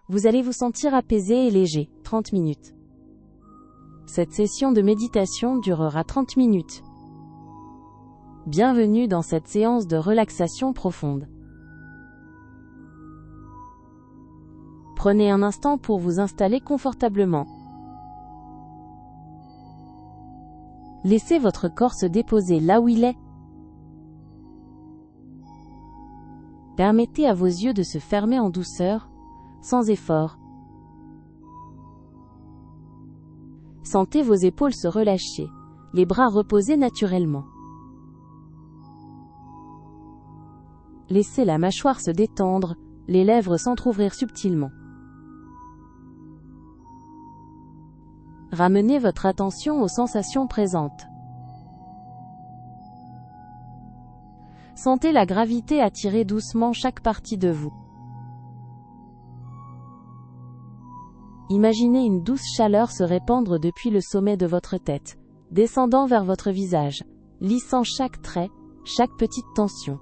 vous allez vous sentir apaisé et léger. 30 minutes. Cette session de méditation durera 30 minutes. Bienvenue dans cette séance de relaxation profonde. Prenez un instant pour vous installer confortablement. Laissez votre corps se déposer là où il est. Permettez à vos yeux de se fermer en douceur, sans effort. Sentez vos épaules se relâcher, les bras reposer naturellement. Laissez la mâchoire se détendre, les lèvres s'entr'ouvrir subtilement. Ramenez votre attention aux sensations présentes. Sentez la gravité attirer doucement chaque partie de vous. Imaginez une douce chaleur se répandre depuis le sommet de votre tête, descendant vers votre visage, lissant chaque trait, chaque petite tension.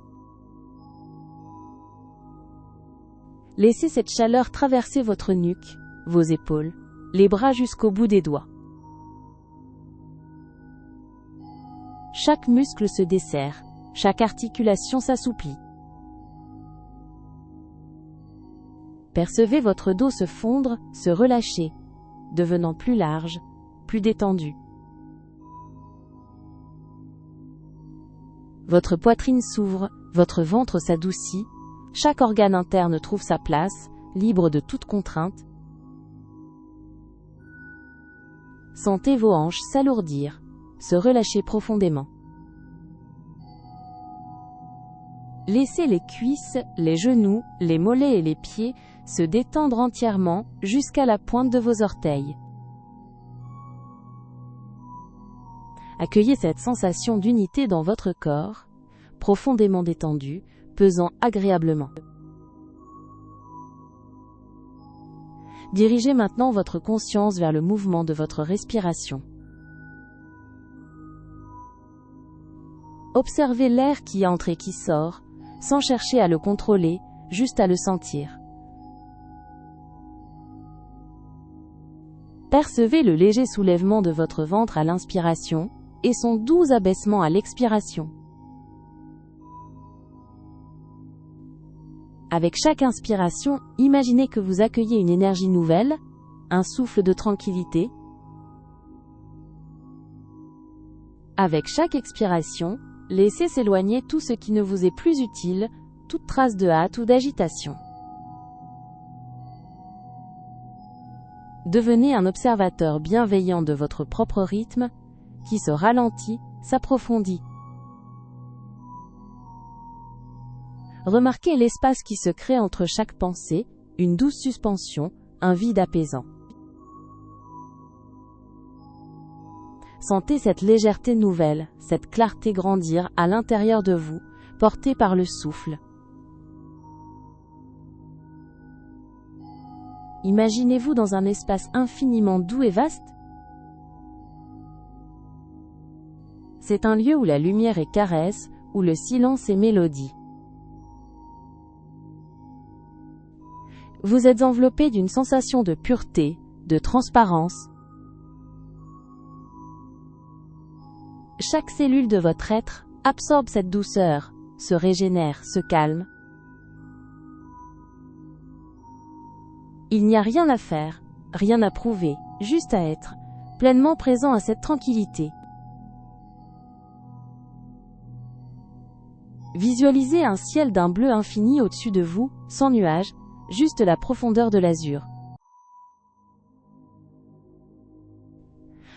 Laissez cette chaleur traverser votre nuque, vos épaules, les bras jusqu'au bout des doigts. Chaque muscle se desserre, chaque articulation s'assouplit. Percevez votre dos se fondre, se relâcher, devenant plus large, plus détendu. Votre poitrine s'ouvre, votre ventre s'adoucit, chaque organe interne trouve sa place, libre de toute contrainte. Sentez vos hanches s'alourdir, se relâcher profondément. Laissez les cuisses, les genoux, les mollets et les pieds se détendre entièrement, jusqu'à la pointe de vos orteils. Accueillez cette sensation d'unité dans votre corps, profondément détendu, pesant agréablement. Dirigez maintenant votre conscience vers le mouvement de votre respiration. Observez l'air qui entre et qui sort, sans chercher à le contrôler, juste à le sentir. Percevez le léger soulèvement de votre ventre à l'inspiration, et son doux abaissement à l'expiration. Avec chaque inspiration, imaginez que vous accueillez une énergie nouvelle, un souffle de tranquillité. Avec chaque expiration, laissez s'éloigner tout ce qui ne vous est plus utile, toute trace de hâte ou d'agitation. Devenez un observateur bienveillant de votre propre rythme, qui se ralentit, s'approfondit. Remarquez l'espace qui se crée entre chaque pensée, une douce suspension, un vide apaisant. Sentez cette légèreté nouvelle, cette clarté grandir à l'intérieur de vous, portée par le souffle. Imaginez-vous dans un espace infiniment doux et vaste. C'est un lieu où la lumière est caresse, où le silence est mélodie. Vous êtes enveloppé d'une sensation de pureté, de transparence. Chaque cellule de votre être absorbe cette douceur, se régénère, se calme. Il n'y a rien à faire, rien à prouver, juste à être, pleinement présent à cette tranquillité. Visualisez un ciel d'un bleu infini au-dessus de vous, sans nuages, juste la profondeur de l'azur.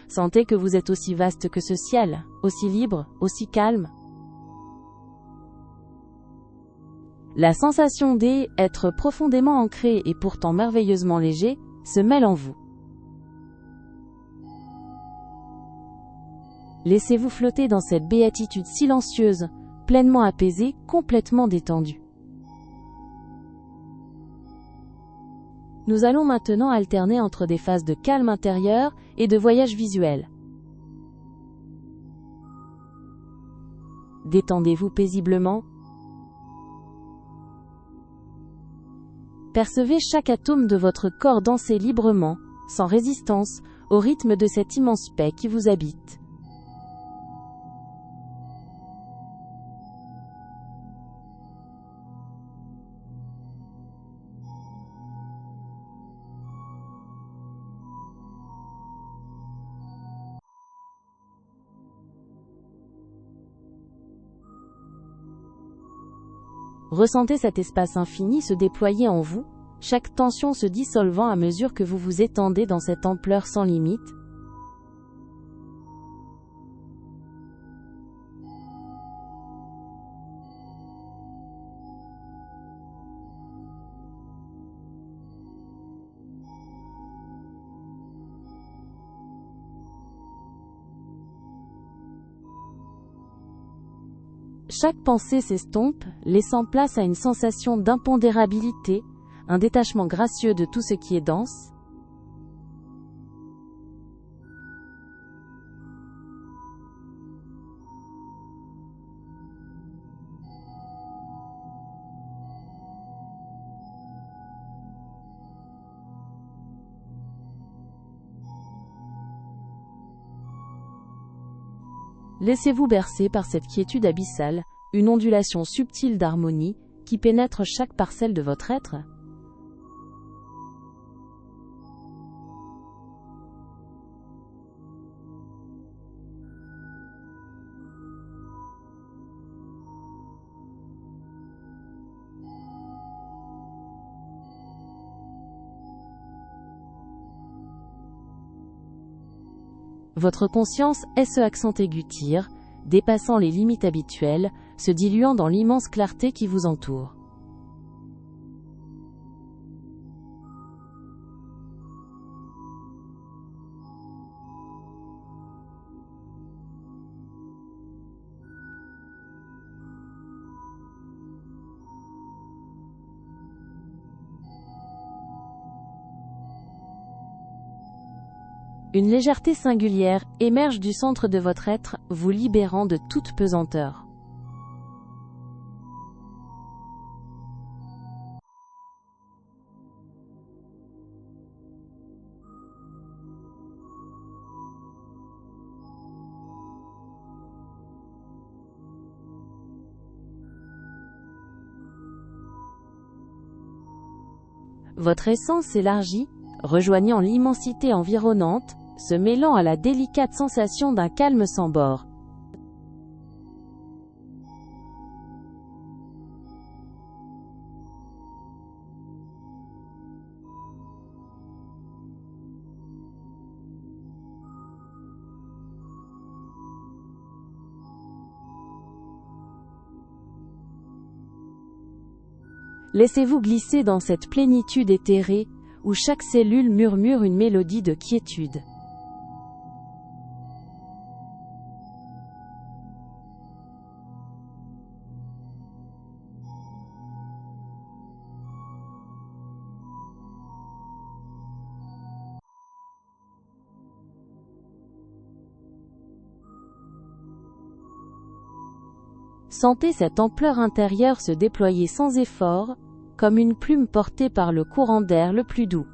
Sentez que vous êtes aussi vaste que ce ciel, aussi libre, aussi calme. La sensation d'être profondément ancré et pourtant merveilleusement léger se mêle en vous. Laissez-vous flotter dans cette béatitude silencieuse, pleinement apaisée, complètement détendue. Nous allons maintenant alterner entre des phases de calme intérieur et de voyage visuel. Détendez-vous paisiblement. Percevez chaque atome de votre corps danser librement, sans résistance, au rythme de cette immense paix qui vous habite. Ressentez cet espace infini se déployer en vous, chaque tension se dissolvant à mesure que vous vous étendez dans cette ampleur sans limite. Chaque pensée s'estompe, laissant place à une sensation d'impondérabilité, un détachement gracieux de tout ce qui est dense. Laissez-vous bercer par cette quiétude abyssale, une ondulation subtile d'harmonie, qui pénètre chaque parcelle de votre être. Votre conscience est ce accent aigu tire, dépassant les limites habituelles, se diluant dans l'immense clarté qui vous entoure. Une légèreté singulière émerge du centre de votre être, vous libérant de toute pesanteur. Votre essence s'élargit, rejoignant l'immensité environnante, se mêlant à la délicate sensation d'un calme sans bord. Laissez-vous glisser dans cette plénitude éthérée, où chaque cellule murmure une mélodie de quiétude. Sentez cette ampleur intérieure se déployer sans effort, comme une plume portée par le courant d'air le plus doux.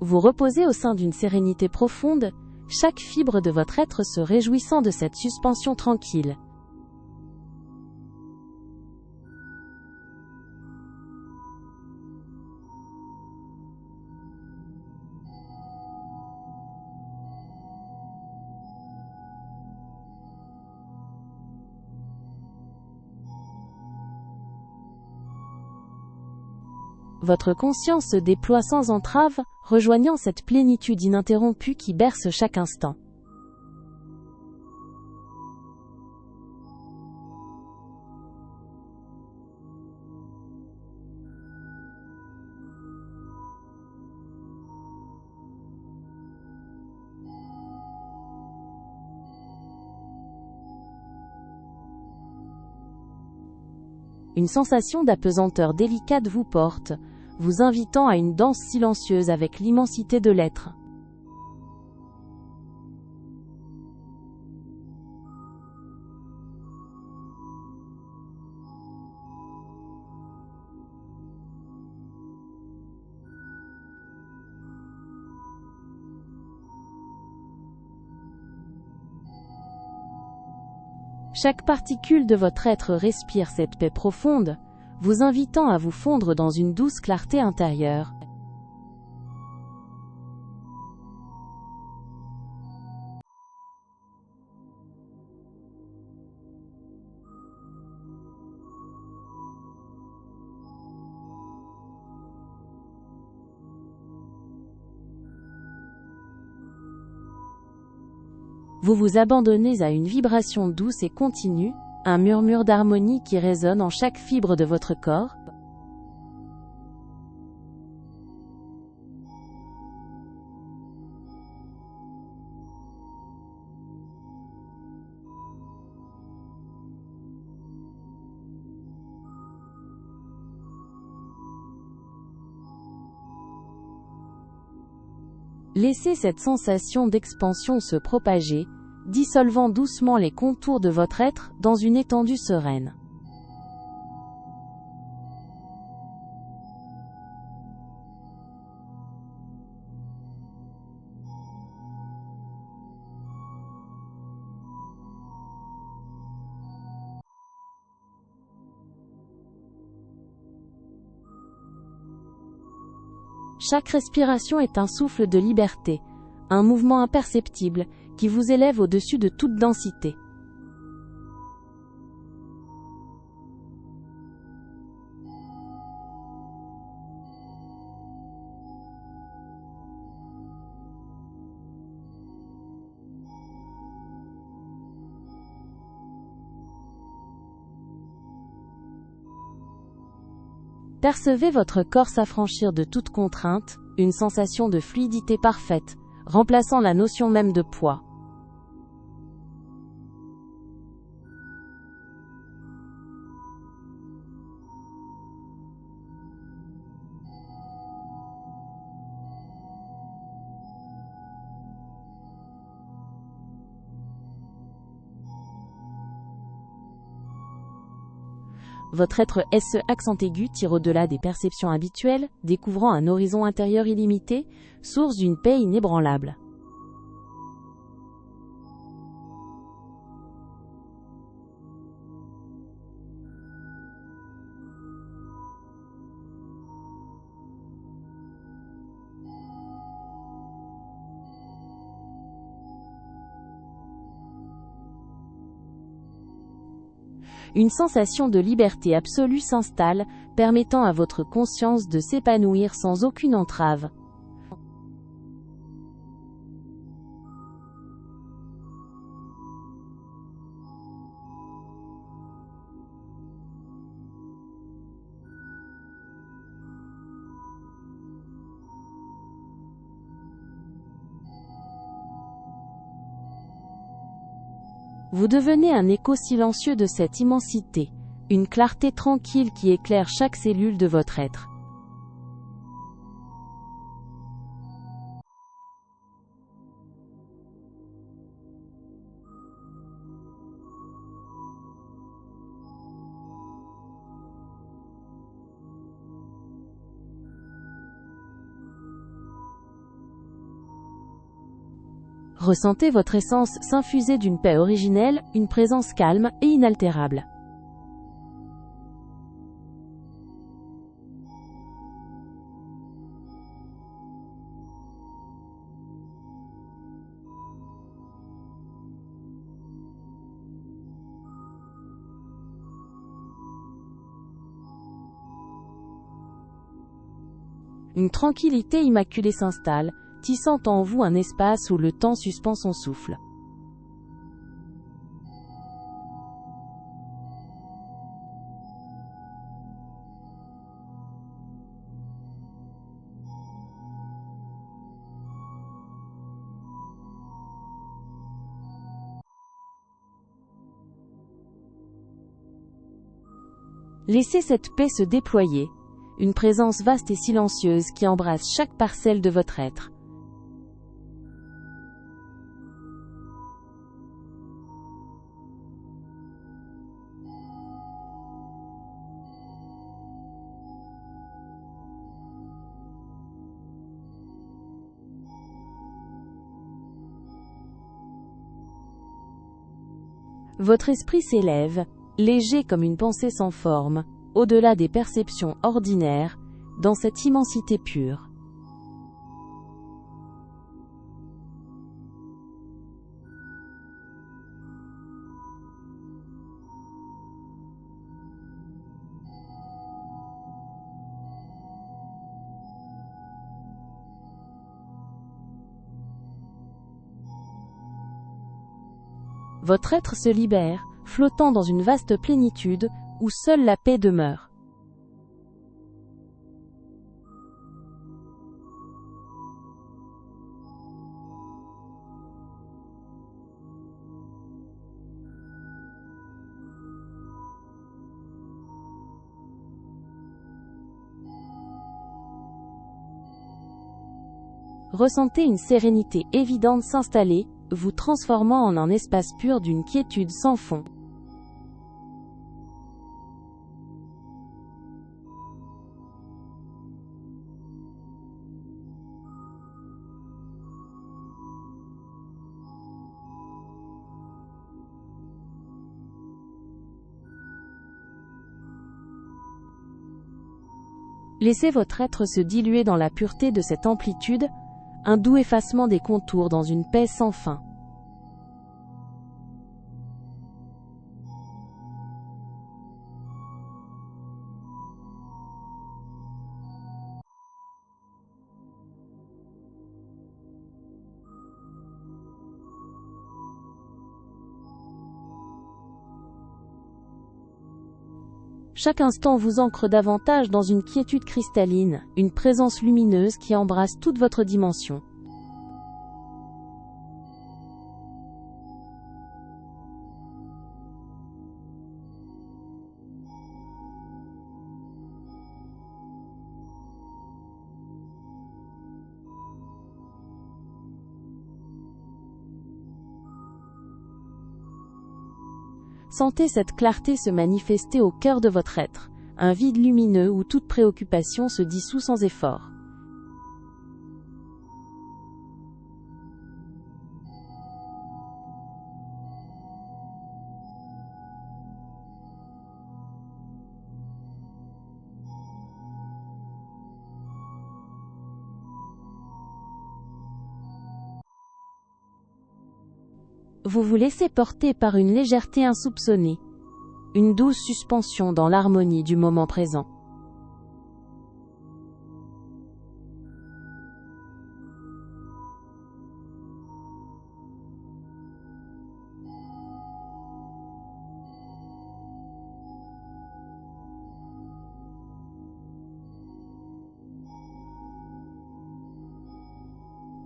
Vous reposez au sein d'une sérénité profonde, chaque fibre de votre être se réjouissant de cette suspension tranquille. Votre conscience se déploie sans entrave, rejoignant cette plénitude ininterrompue qui berce chaque instant. Une sensation d'apesanteur délicate vous porte, vous invitant à une danse silencieuse avec l'immensité de l'être. Chaque particule de votre être respire cette paix profonde, vous invitant à vous fondre dans une douce clarté intérieure. Vous vous abandonnez à une vibration douce et continue, un murmure d'harmonie qui résonne en chaque fibre de votre corps. Laissez cette sensation d'expansion se propager, dissolvant doucement les contours de votre être dans une étendue sereine. Chaque respiration est un souffle de liberté, un mouvement imperceptible, qui vous élève au-dessus de toute densité. Percevez votre corps s'affranchir de toute contrainte, une sensation de fluidité parfaite, remplaçant la notion même de poids. Votre être SE accent aigu tire au-delà des perceptions habituelles, découvrant un horizon intérieur illimité, source d'une paix inébranlable. Une sensation de liberté absolue s'installe, permettant à votre conscience de s'épanouir sans aucune entrave. Vous devenez un écho silencieux de cette immensité, une clarté tranquille qui éclaire chaque cellule de votre être. Ressentez votre essence s'infuser d'une paix originelle, une présence calme et inaltérable. Une tranquillité immaculée s'installe, tissant en vous un espace où le temps suspend son souffle. Laissez cette paix se déployer, une présence vaste et silencieuse qui embrasse chaque parcelle de votre être. Votre esprit s'élève, léger comme une pensée sans forme, au-delà des perceptions ordinaires, dans cette immensité pure. Votre être se libère, flottant dans une vaste plénitude, où seule la paix demeure. Ressentez une sérénité évidente s'installer, vous transformant en un espace pur d'une quiétude sans fond. Laissez votre être se diluer dans la pureté de cette amplitude, un doux effacement des contours dans une paix sans fin. Chaque instant vous ancre davantage dans une quiétude cristalline, une présence lumineuse qui embrasse toute votre dimension. Sentez cette clarté se manifester au cœur de votre être, un vide lumineux où toute préoccupation se dissout sans effort. Vous vous laissez porter par une légèreté insoupçonnée, une douce suspension dans l'harmonie du moment présent.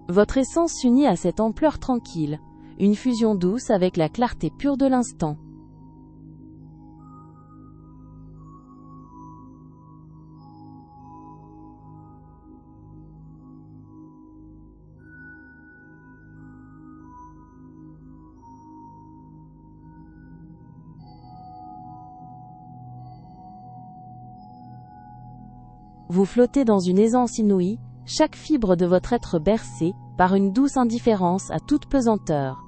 Votre essence s'unit à cette ampleur tranquille, une fusion douce avec la clarté pure de l'instant. Vous flottez dans une aisance inouïe, chaque fibre de votre être bercée par une douce indifférence à toute pesanteur.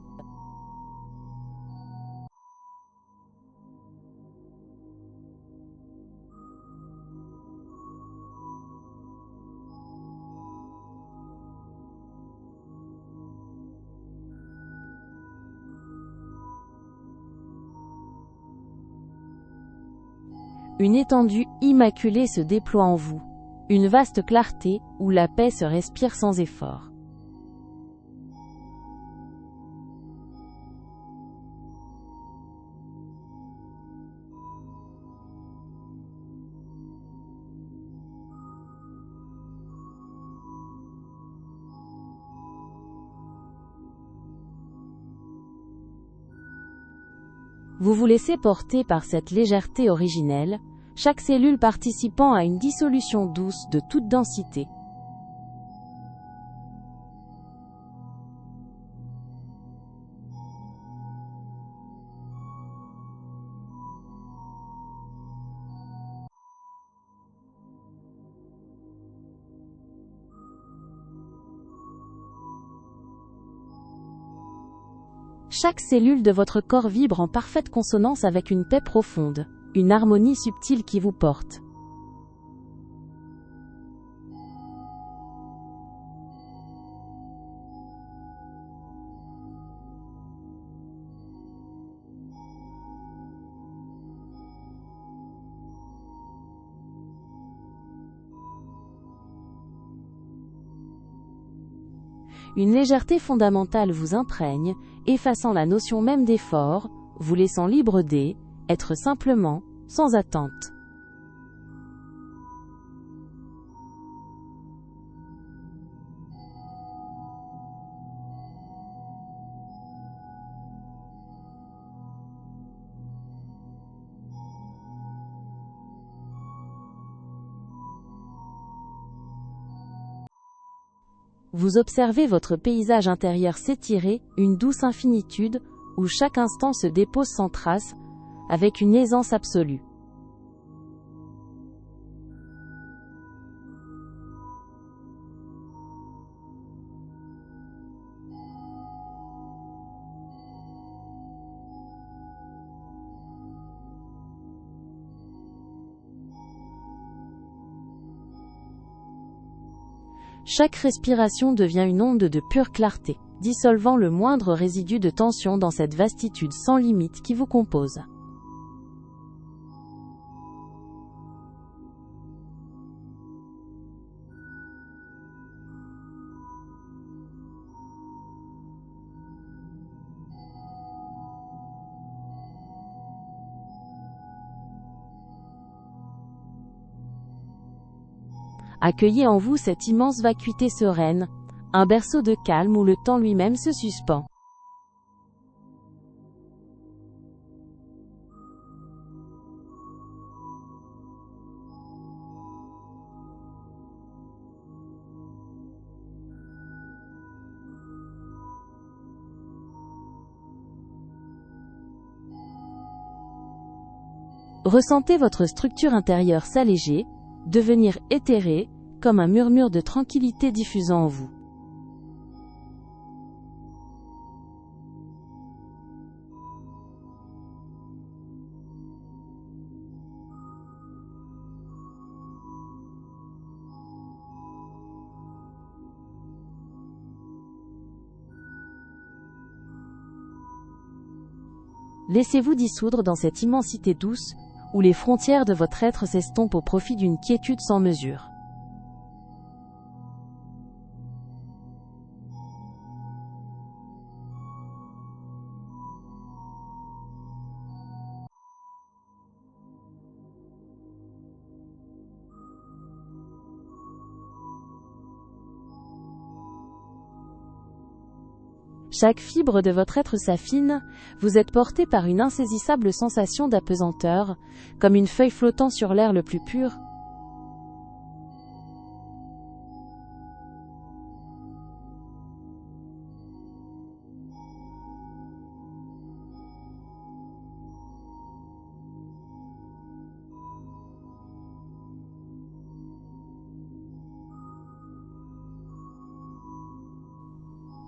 Une étendue immaculée se déploie en vous. Une vaste clarté, où la paix se respire sans effort. Vous vous laissez porter par cette légèreté originelle, chaque cellule participant à une dissolution douce de toute densité. Chaque cellule de votre corps vibre en parfaite consonance avec une paix profonde, une harmonie subtile qui vous porte. Une légèreté fondamentale vous imprègne, effaçant la notion même d'effort, vous laissant libre d'être simplement, sans attente. Vous observez votre paysage intérieur s'étirer, une douce infinitude, où chaque instant se dépose sans trace, avec une aisance absolue. Chaque respiration devient une onde de pure clarté, dissolvant le moindre résidu de tension dans cette vastitude sans limite qui vous compose. Accueillez en vous cette immense vacuité sereine, un berceau de calme où le temps lui-même se suspend. Ressentez votre structure intérieure s'alléger, devenir éthérée, comme un murmure de tranquillité diffusant en vous. Laissez-vous dissoudre dans cette immensité douce, où les frontières de votre être s'estompent au profit d'une quiétude sans mesure. Chaque fibre de votre être s'affine, vous êtes porté par une insaisissable sensation d'apesanteur, comme une feuille flottant sur l'air le plus pur.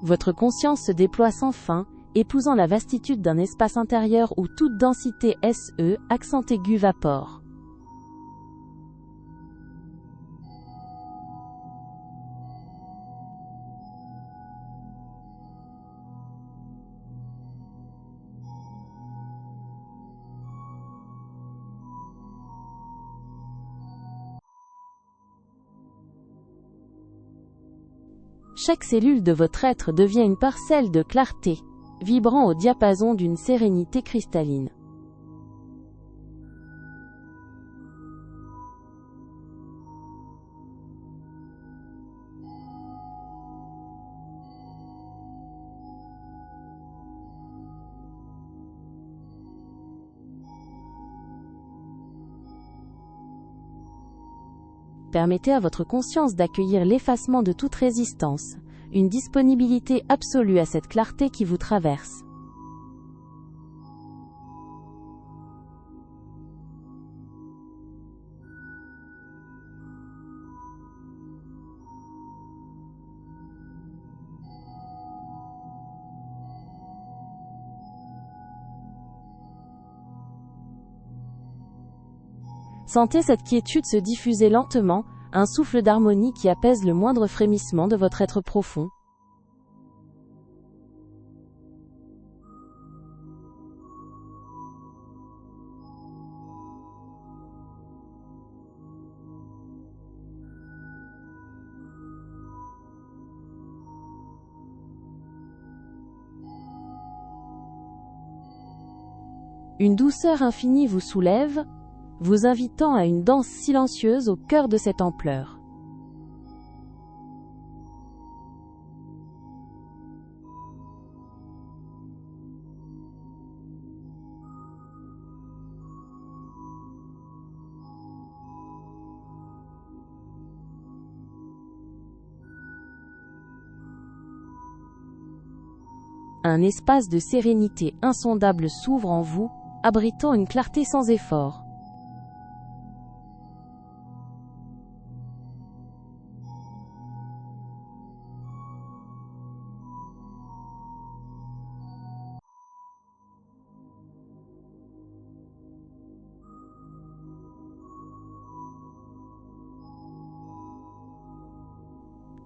Votre conscience se déploie sans fin, épousant la vastitude d'un espace intérieur où toute densité SE, accent aigu vapore. Chaque cellule de votre être devient une parcelle de clarté, vibrant au diapason d'une sérénité cristalline. Permettez à votre conscience d'accueillir l'effacement de toute résistance, une disponibilité absolue à cette clarté qui vous traverse. Sentez cette quiétude se diffuser lentement, un souffle d'harmonie qui apaise le moindre frémissement de votre être profond. Une douceur infinie vous soulève, vous invitant à une danse silencieuse au cœur de cette ampleur. Un espace de sérénité insondable s'ouvre en vous, abritant une clarté sans effort.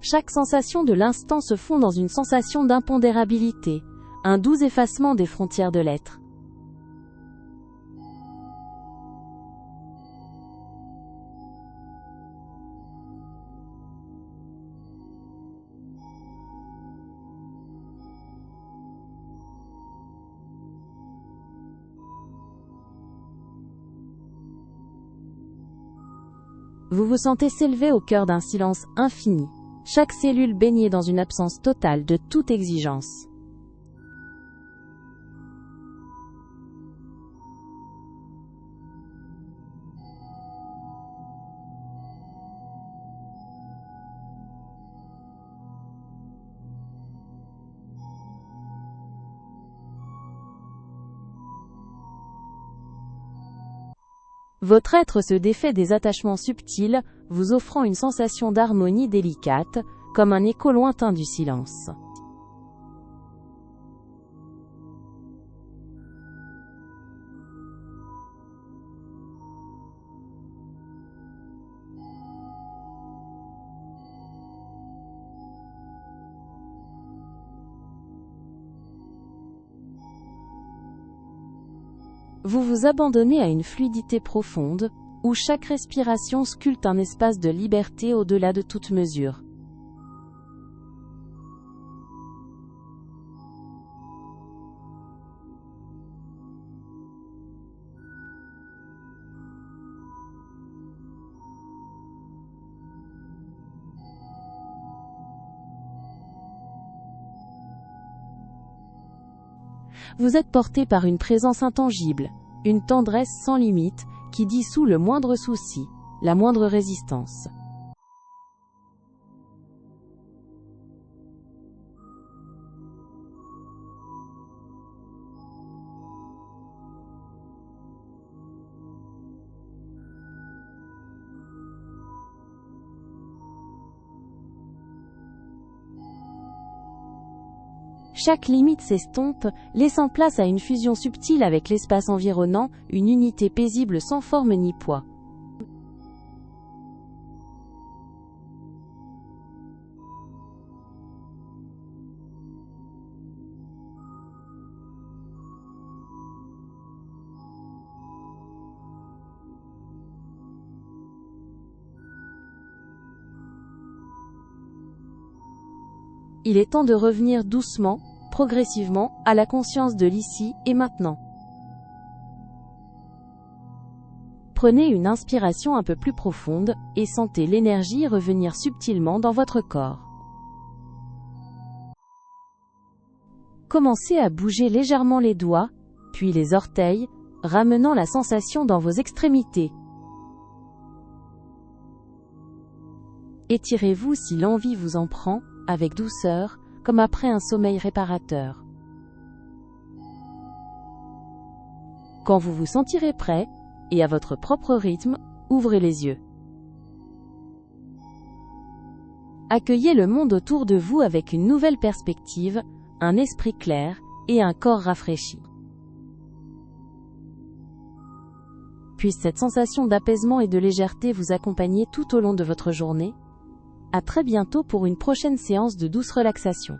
Chaque sensation de l'instant se fond dans une sensation d'impondérabilité, un doux effacement des frontières de l'être. Vous vous sentez s'élever au cœur d'un silence infini, chaque cellule baignée dans une absence totale de toute exigence. Votre être se défait des attachements subtils, vous offrant une sensation d'harmonie délicate, comme un écho lointain du silence. Vous vous abandonnez à une fluidité profonde, où chaque respiration sculpte un espace de liberté au-delà de toute mesure. Vous êtes porté par une présence intangible, une tendresse sans limite, qui dissout le moindre souci, la moindre résistance. Chaque limite s'estompe, laissant place à une fusion subtile avec l'espace environnant, une unité paisible sans forme ni poids. Il est temps de revenir doucement, progressivement, à la conscience de l'ici et maintenant. Prenez une inspiration un peu plus profonde, et sentez l'énergie revenir subtilement dans votre corps. Commencez à bouger légèrement les doigts, puis les orteils, ramenant la sensation dans vos extrémités. Étirez-vous si l'envie vous en prend, avec douceur, comme après un sommeil réparateur. Quand vous vous sentirez prêt, et à votre propre rythme, ouvrez les yeux. Accueillez le monde autour de vous avec une nouvelle perspective, un esprit clair, et un corps rafraîchi. Puisse cette sensation d'apaisement et de légèreté vous accompagner tout au long de votre journée. À très bientôt pour une prochaine séance de douce relaxation.